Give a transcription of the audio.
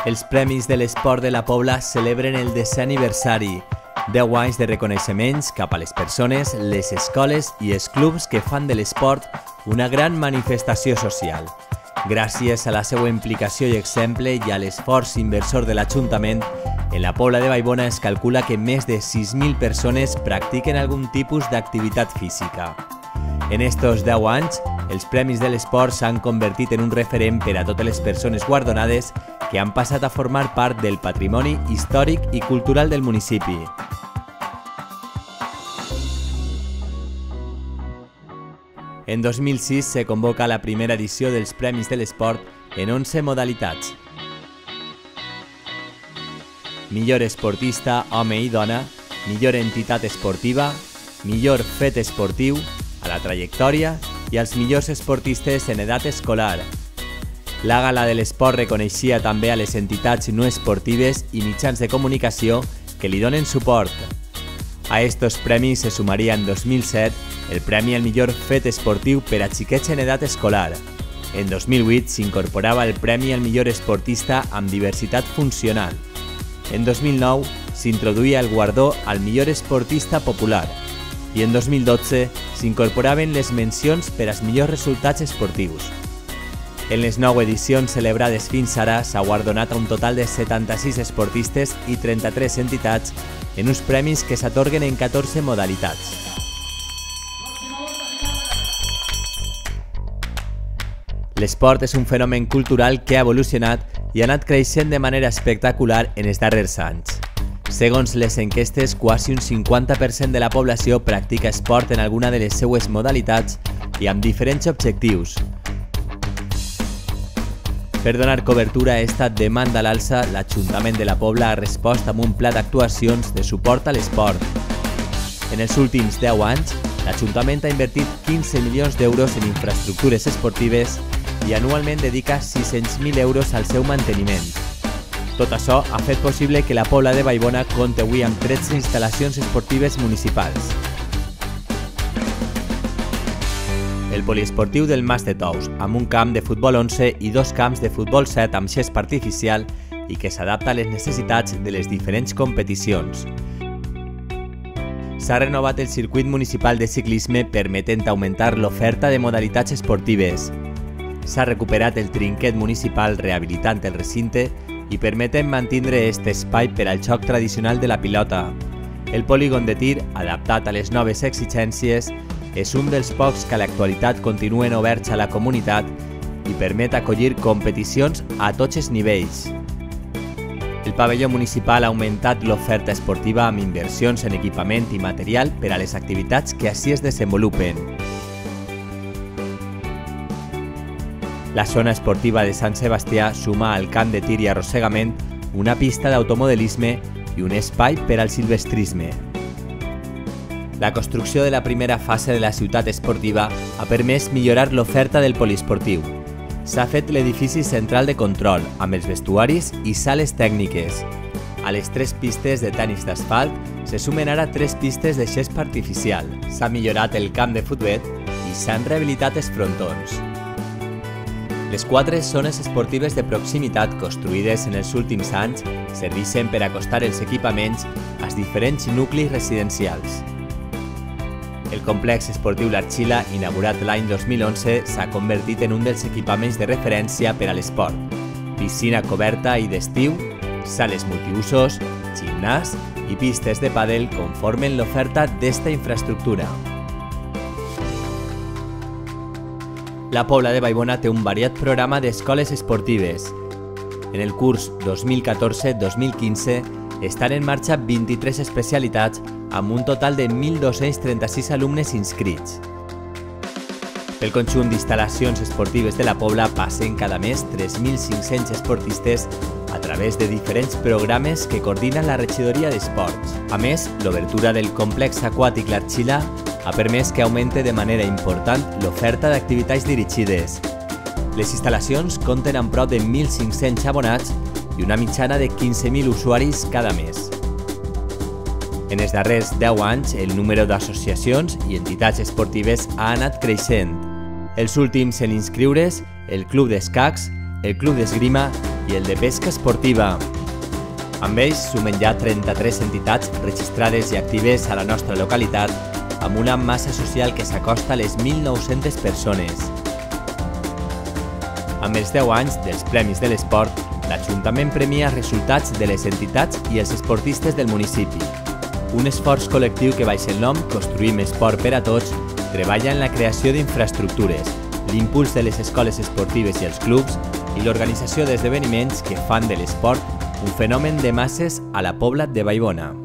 Els Premis de l'Esport de la Pobla celebren el 10è aniversari. 10 anys de reconeixements cap a les persones, les escoles i els clubs que fan de l'esport una gran manifestació social. Gràcies a la seva implicació i exemple i a l'esforç inversor de l'Ajuntament, en la Pobla de Vallbona es calcula que més de 6.000 persones practiquen algun tipus d'activitat física. En estos 10 anys, els Premis de l'Esport s'han convertit en un referent per a totes les persones guardonades que han passat a formar part del patrimoni històric i cultural del municipi. En 2006 se convoca la primera edició dels Premis de l'Esport en 11 modalitats. Millor esportista, home i dona, millor entitat esportiva, millor fet esportiu, a la trajectòria i als millors esportistes en edat escolar. La Gala de l'Esport reconeixia també a les entitats no esportives i mitjans de comunicació que li donen suport. A estos premis se sumaria en 2007 el Premi al millor fet esportiu per a xiquets en edat escolar. En 2008 s'incorporava el Premi al millor esportista amb diversitat funcional. En 2009 s'introduïa el guardó al millor esportista popular i en 2012 s'incorporaven les mencions per als millors resultats esportius. En les 9 edicions celebrades fins ara s'ha guardonat a un total de 76 esportistes i 33 entitats en uns premis que s'atorguen en 14 modalitats. L'esport és un fenomen cultural que ha evolucionat i ha anat creixent de manera espectacular en els darrers anys. Segons les enquestes, quasi un 50% de la població practica esport en alguna de les seues modalitats i amb diferents objectius. Per donar cobertura a esta demanda a l'alça, l'Ajuntament de la Pobla ha respost amb un pla d'actuacions de suport a l'esport. En els últims 10 anys, l'Ajuntament ha invertit 15 milions d'euros en infraestructures esportives i anualment dedica 600.000 euros al seu manteniment. Tot això ha fet possible que la Pobla de Vallbona compti avui amb 13 instal·lacions esportives municipals. El poliesportiu del Mas de Tous, amb un camp de futbol 11 i 2 camps de futbol 7 amb xespa artificial i que s'adapta a les necessitats de les diferents competicions. S'ha renovat el circuit municipal de ciclisme permetent augmentar l'oferta de modalitats esportives. S'ha recuperat el trinquet municipal rehabilitant el recinte i permeten mantindre aquest espai per al joc tradicional de la pilota. El polígon de tir, adaptat a les noves exigències, és un dels pocs que a l'actualitat continuen oberts a la comunitat i permet acollir competicions a tots els nivells. El pavelló municipal ha augmentat l'oferta esportiva amb inversions en equipament i material per a les activitats que així es desenvolupen. La zona esportiva de Sant Sebastià suma al camp de tir i arrossegament una pista d'automodelisme i un espai per al silvestrisme. La construcció de la primera fase de la ciutat esportiva ha permès millorar l'oferta del poliesportiu. S'ha fet l'edifici central de control, amb els vestuaris i sales tècniques. A les 3 pistes de tenis d'asfalt se sumen ara 3 pistes de xespa artificial. S'ha millorat el camp de futbol i s'han rehabilitat els frontons. Les 4 zones esportives de proximitat construïdes en els últims anys serveixen per acostar els equipaments als diferents nuclis residencials. El complex esportiu L'Arxila, inaugurat l'any 2011, s'ha convertit en un dels equipaments de referència per a l'esport. Piscina coberta i d'estiu, sales multiusos, gimnàs i pistes de pàdel conformen l'oferta d'esta infraestructura. La Pobla de Vallbona té un variat programa d'escoles esportives. En el curs 2014-2015 estan en marxa 23 especialitats amb un total de 1.236 alumnes inscrits. Pel conjunt d'instal·lacions esportives de la Pobla passen cada mes 3.500 esportistes a través de diferents programes que coordina la regidoria d'esports. A més, l'obertura del complex aquàtic L'Arxila ha permès que augmente de manera important l'oferta d'activitats dirigides. Les instal·lacions compten amb prop de 1.500 abonats i una mitjana de 15.000 usuaris cada mes. En els darrers 10 anys, el número d'associacions i entitats esportives ha anat creixent. Els últims en inscriure's, el Club d'Escacs, el Club d'Esgrima i el de pesca esportiva. Amb ells sumen ja 33 entitats registrades i actives a la nostra localitat, amb una massa social que s'acosta a les 1.900 persones. Amb els 10 anys dels Premis de l'Esport, l'Ajuntament premia els resultats de les entitats i els esportistes del municipi. Un esforç col·lectiu que baix el nom Construïm Esport per a Tots treballa en la creació d'infraestructures, l'impuls de les escoles esportives i els clubs i l'organització d'esdeveniments que fan de l'esport un fenomen de masses a la Pobla de Vallbona.